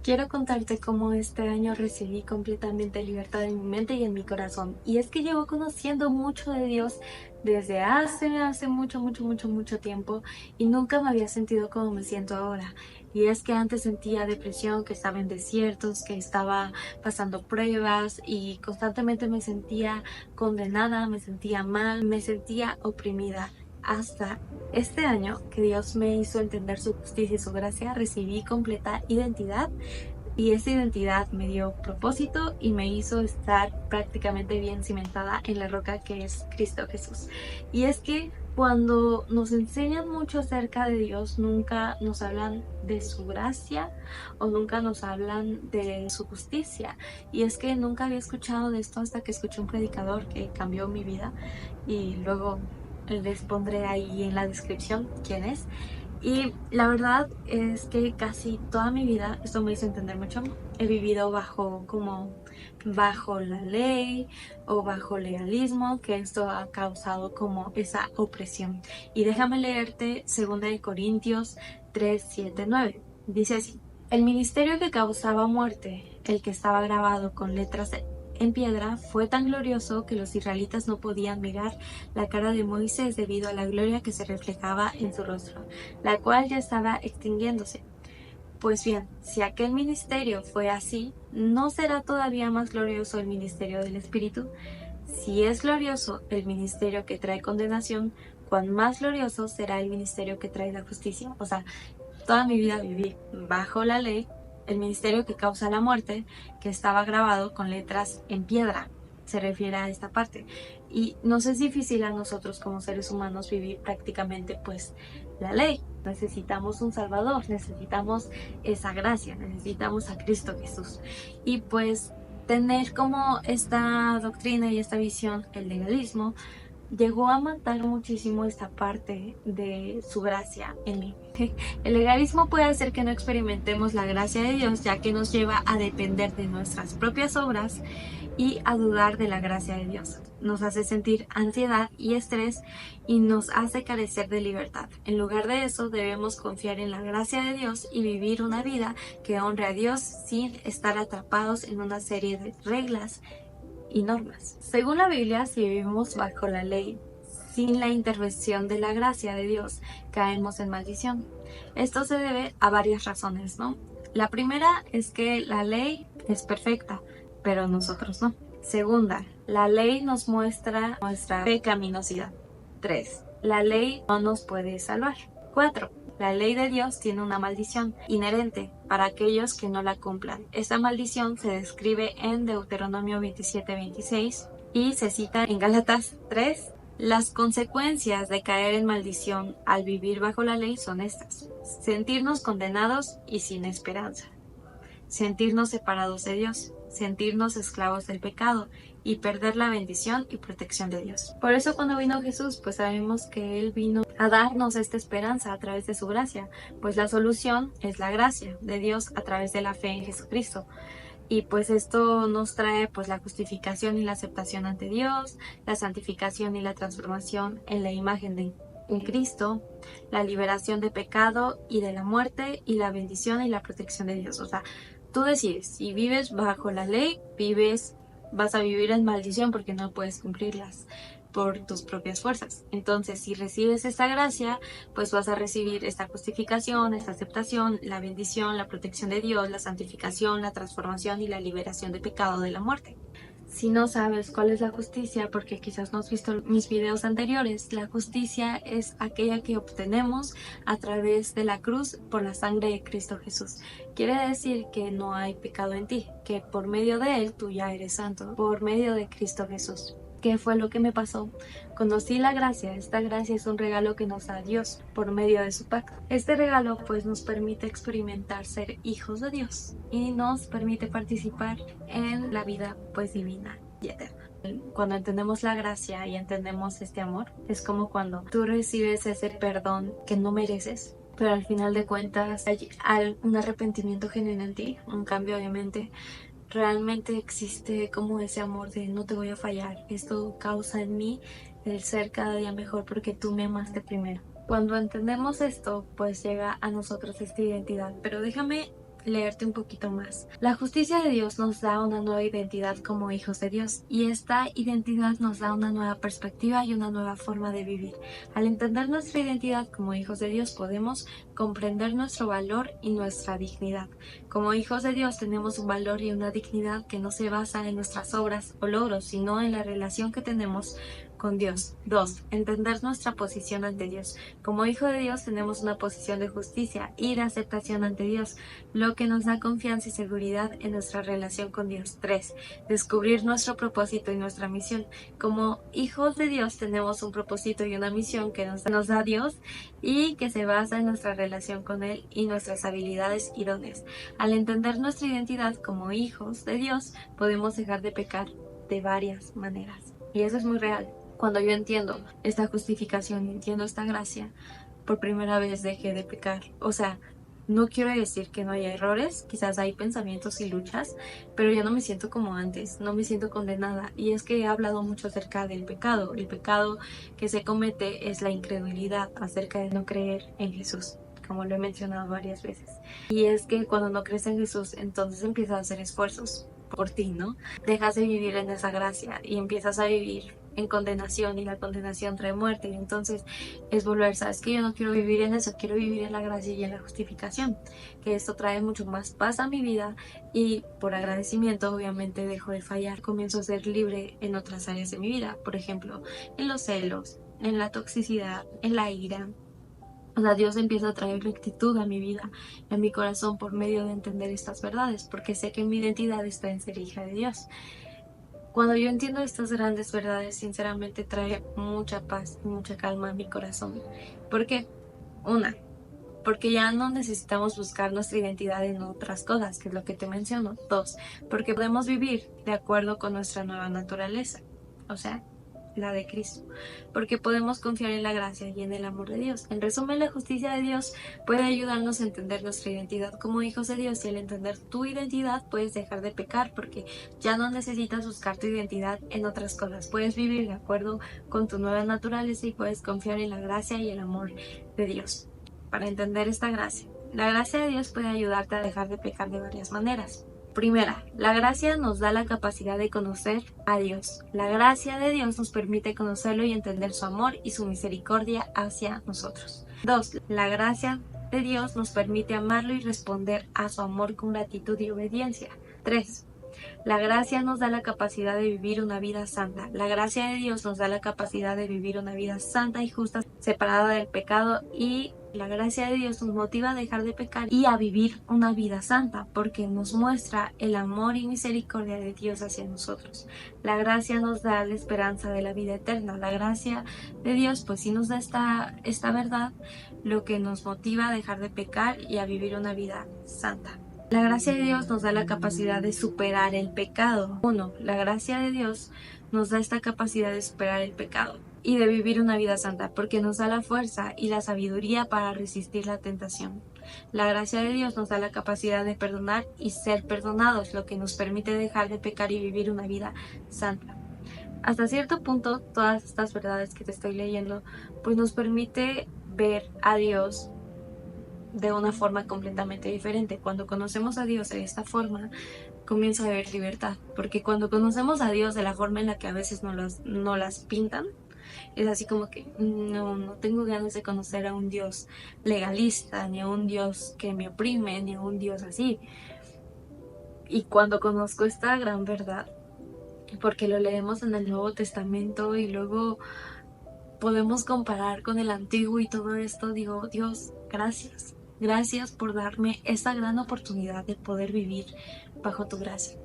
Quiero contarte cómo este año recibí completamente libertad en mi mente y en mi corazón. Y es que llevo conociendo mucho de Dios desde hace mucho tiempo y nunca me había sentido como me siento ahora. Y es que antes sentía depresión, que estaba en desiertos, que estaba pasando pruebas y constantemente me sentía condenada, me sentía mal, me sentía oprimida. Hasta este año que Dios me hizo entender su justicia y su gracia, recibí completa identidad y esa identidad me dio propósito y me hizo estar prácticamente bien cimentada en la roca que es Cristo Jesús. Y es que cuando nos enseñan mucho acerca de Dios, nunca nos hablan de su gracia o nunca nos hablan de su justicia. Y es que nunca había escuchado de esto hasta que escuché un predicador que cambió mi vida y luego les pondré ahí en la descripción quién es. Y la verdad es que casi toda mi vida, esto me hizo entender mucho, he vivido bajo la ley o bajo legalismo, que esto ha causado como esa opresión. Y déjame leerte 2 Corintios 3, 7, 9. Dice así: el ministerio que causaba muerte, el que estaba grabado con letras en piedra, fue tan glorioso que los israelitas no podían mirar la cara de Moisés debido a la gloria que se reflejaba en su rostro, la cual ya estaba extinguiéndose. Pues bien, si aquel ministerio fue así, ¿no será todavía más glorioso el ministerio del Espíritu? Si es glorioso el ministerio que trae condenación, cuán más glorioso será el ministerio que trae la justicia. O sea, toda mi vida viví bajo la ley, el ministerio que causa la muerte, que estaba grabado con letras en piedra. Se refiere a esta parte. Y nos es difícil a nosotros como seres humanos vivir prácticamente pues la ley. Necesitamos un Salvador, necesitamos esa gracia, necesitamos a Cristo Jesús. Y pues tener como esta doctrina y esta visión, el legalismo, llegó a matar muchísimo esta parte de su gracia en mí. El legalismo puede hacer que no experimentemos la gracia de Dios, ya que nos lleva a depender de nuestras propias obras y a dudar de la gracia de Dios. Nos hace sentir ansiedad y estrés y nos hace carecer de libertad. En lugar de eso, debemos confiar en la gracia de Dios y vivir una vida que honre a Dios sin estar atrapados en una serie de reglas y normas. Según la Biblia, si vivimos bajo la ley, sin la intervención de la gracia de Dios, caemos en maldición. Esto se debe a varias razones, ¿no? La primera es que la ley es perfecta, pero nosotros no. Segunda, la ley nos muestra nuestra pecaminosidad. 3. La ley no nos puede salvar. 4. La ley de Dios tiene una maldición inherente para aquellos que no la cumplan. Esta maldición se describe en Deuteronomio 27:26 y se cita en Gálatas 3. Las consecuencias de caer en maldición al vivir bajo la ley son estas: sentirnos condenados y sin esperanza, sentirnos separados de Dios, sentirnos esclavos del pecado y perder la bendición y protección de Dios. Por eso cuando vino Jesús, pues sabemos que Él vino a darnos esta esperanza a través de su gracia, pues la solución es la gracia de Dios a través de la fe en Jesucristo. Y pues esto nos trae pues la justificación y la aceptación ante Dios, la santificación y la transformación en la imagen de en Cristo, la liberación de pecado y de la muerte y la bendición y la protección de Dios. O sea, tú decides, si vives bajo la ley, vas a vivir en maldición porque no puedes cumplirlas por tus propias fuerzas. Entonces, si recibes esta gracia, pues vas a recibir esta justificación, esta aceptación, la bendición, la protección de Dios, la santificación, la transformación y la liberación de pecado de la muerte. Si no sabes cuál es la justicia, porque quizás no has visto mis videos anteriores, la justicia es aquella que obtenemos a través de la cruz por la sangre de Cristo Jesús. Quiere decir que no hay pecado en ti, que por medio de Él tú ya eres santo, por medio de Cristo Jesús. ¿Qué fue lo que me pasó? Conocí la gracia. Esta gracia es un regalo que nos da Dios por medio de su pacto. Este regalo pues nos permite experimentar ser hijos de Dios y nos permite participar en la vida pues divina y eterna. Cuando entendemos la gracia y entendemos este amor, es como cuando tú recibes ese perdón que no mereces, pero al final de cuentas hay un arrepentimiento genuino en ti, un cambio de mente. Realmente existe como ese amor de no te voy a fallar. Esto causa en mí el ser cada día mejor porque tú me amaste primero. Cuando entendemos esto, pues llega a nosotros esta identidad. Pero déjame leerte un poquito más. La justicia de Dios nos da una nueva identidad como hijos de Dios y esta identidad nos da una nueva perspectiva y una nueva forma de vivir. Al entender nuestra identidad como hijos de Dios podemos comprender nuestro valor y nuestra dignidad. Como hijos de Dios tenemos un valor y una dignidad que no se basa en nuestras obras o logros, sino en la relación que tenemos con Dios. 2. Entender nuestra posición ante Dios. Como hijo de Dios tenemos una posición de justicia y de aceptación ante Dios, lo que nos da confianza y seguridad en nuestra relación con Dios. 3. Descubrir nuestro propósito y nuestra misión. Como hijos de Dios tenemos un propósito y una misión que nos da Dios y que se basa en nuestra relación con Él y nuestras habilidades y dones. Al entender nuestra identidad como hijos de Dios podemos dejar de pecar de varias maneras. Y eso es muy real. Cuando yo entiendo esta justificación y entiendo esta gracia, por primera vez dejé de pecar. O sea, no quiero decir que no haya errores, quizás hay pensamientos y luchas, pero ya no me siento como antes, no me siento condenada. Y es que he hablado mucho acerca del pecado. El pecado que se comete es la incredulidad acerca de no creer en Jesús, como lo he mencionado varias veces. Y es que cuando no crees en Jesús, entonces empiezas a hacer esfuerzos por ti, ¿no? Dejas de vivir en esa gracia y empiezas a vivir en condenación, y la condenación trae muerte, y entonces es volver, sabes que yo no quiero vivir en eso, quiero vivir en la gracia y en la justificación, que esto trae mucho más paz a mi vida y por agradecimiento obviamente dejo de fallar, comienzo a ser libre en otras áreas de mi vida, por ejemplo, en los celos, en la toxicidad, en la ira. O sea, Dios empieza a traer rectitud a mi vida, a mi corazón por medio de entender estas verdades, porque sé que mi identidad está en ser hija de Dios. Cuando yo entiendo estas grandes verdades, sinceramente trae mucha paz y mucha calma a mi corazón. ¿Por qué? Una, porque ya no necesitamos buscar nuestra identidad en otras cosas, que es lo que te menciono. 2, porque podemos vivir de acuerdo con nuestra nueva naturaleza, o sea, la de Cristo, porque podemos confiar en la gracia y en el amor de Dios. En resumen, la justicia de Dios puede ayudarnos a entender nuestra identidad como hijos de Dios, y al entender tu identidad puedes dejar de pecar porque ya no necesitas buscar tu identidad en otras cosas. Puedes vivir de acuerdo con tu nueva naturaleza y puedes confiar en la gracia y el amor de Dios. Para entender esta gracia, la gracia de Dios puede ayudarte a dejar de pecar de varias maneras. Primera, la gracia nos da la capacidad de conocer a Dios. La gracia de Dios nos permite conocerlo y entender su amor y su misericordia hacia nosotros. 2, la gracia de Dios nos permite amarlo y responder a su amor con gratitud y obediencia. 3, la gracia nos da la capacidad de vivir una vida santa. La gracia de Dios nos da la capacidad de vivir una vida santa y justa, separada del pecado, y la gracia de Dios nos motiva a dejar de pecar y a vivir una vida santa, porque nos muestra el amor y misericordia de Dios hacia nosotros. La gracia nos da la esperanza de la vida eterna. La gracia de Dios pues sí nos da esta verdad, lo que nos motiva a dejar de pecar y a vivir una vida santa. La gracia de Dios nos da la capacidad de superar el pecado. 1. La gracia de Dios nos da esta capacidad de superar el pecado y de vivir una vida santa, porque nos da la fuerza y la sabiduría para resistir la tentación. La gracia de Dios nos da la capacidad de perdonar y ser perdonados, lo que nos permite dejar de pecar y vivir una vida santa. Hasta cierto punto, todas estas verdades que te estoy leyendo, pues nos permite ver a Dios de una forma completamente diferente. Cuando conocemos a Dios de esta forma, comienza a haber libertad, porque cuando conocemos a Dios de la forma en la que a veces no las pintan, es así como que no tengo ganas de conocer a un Dios legalista, ni a un Dios que me oprime, ni a un Dios así. Y cuando conozco esta gran verdad, porque lo leemos en el Nuevo Testamento y luego podemos comparar con el Antiguo y todo esto, digo, Dios, gracias. Gracias por darme esta gran oportunidad de poder vivir bajo tu gracia.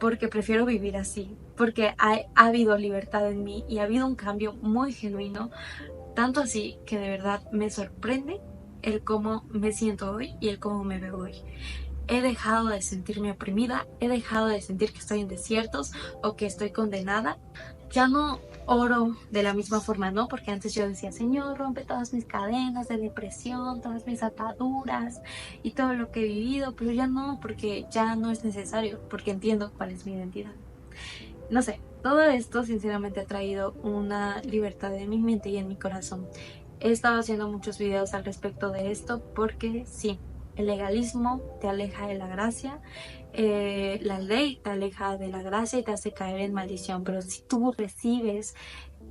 Porque prefiero vivir así, porque ha habido libertad en mí y ha habido un cambio muy genuino, tanto así que de verdad me sorprende el cómo me siento hoy y el cómo me veo hoy. He dejado de sentirme oprimida, he dejado de sentir que estoy en desiertos o que estoy condenada. Ya no oro de la misma forma, ¿no? Porque antes yo decía, Señor, rompe todas mis cadenas de depresión, todas mis ataduras y todo lo que he vivido, pero ya no, porque ya no es necesario, porque entiendo cuál es mi identidad. No sé, todo esto sinceramente ha traído una libertad en mi mente y en mi corazón. He estado haciendo muchos videos al respecto de esto porque sí, El legalismo te aleja de la gracia, la ley te aleja de la gracia y te hace caer en maldición. Pero si tú recibes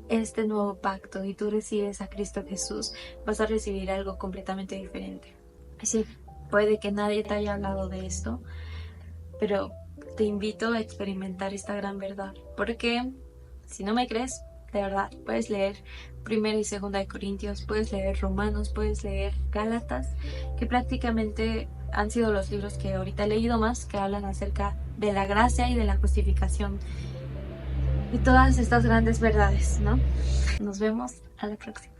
este nuevo pacto y tú recibes a Cristo Jesús, vas a recibir algo completamente diferente. Sí, puede que nadie te haya hablado de esto, pero te invito a experimentar esta gran verdad, porque si no me crees, de verdad, puedes leer Primera y Segunda de Corintios, puedes leer Romanos, puedes leer Gálatas, que prácticamente han sido los libros que ahorita he leído más, que hablan acerca de la gracia y de la justificación y todas estas grandes verdades, ¿no? Nos vemos a la próxima.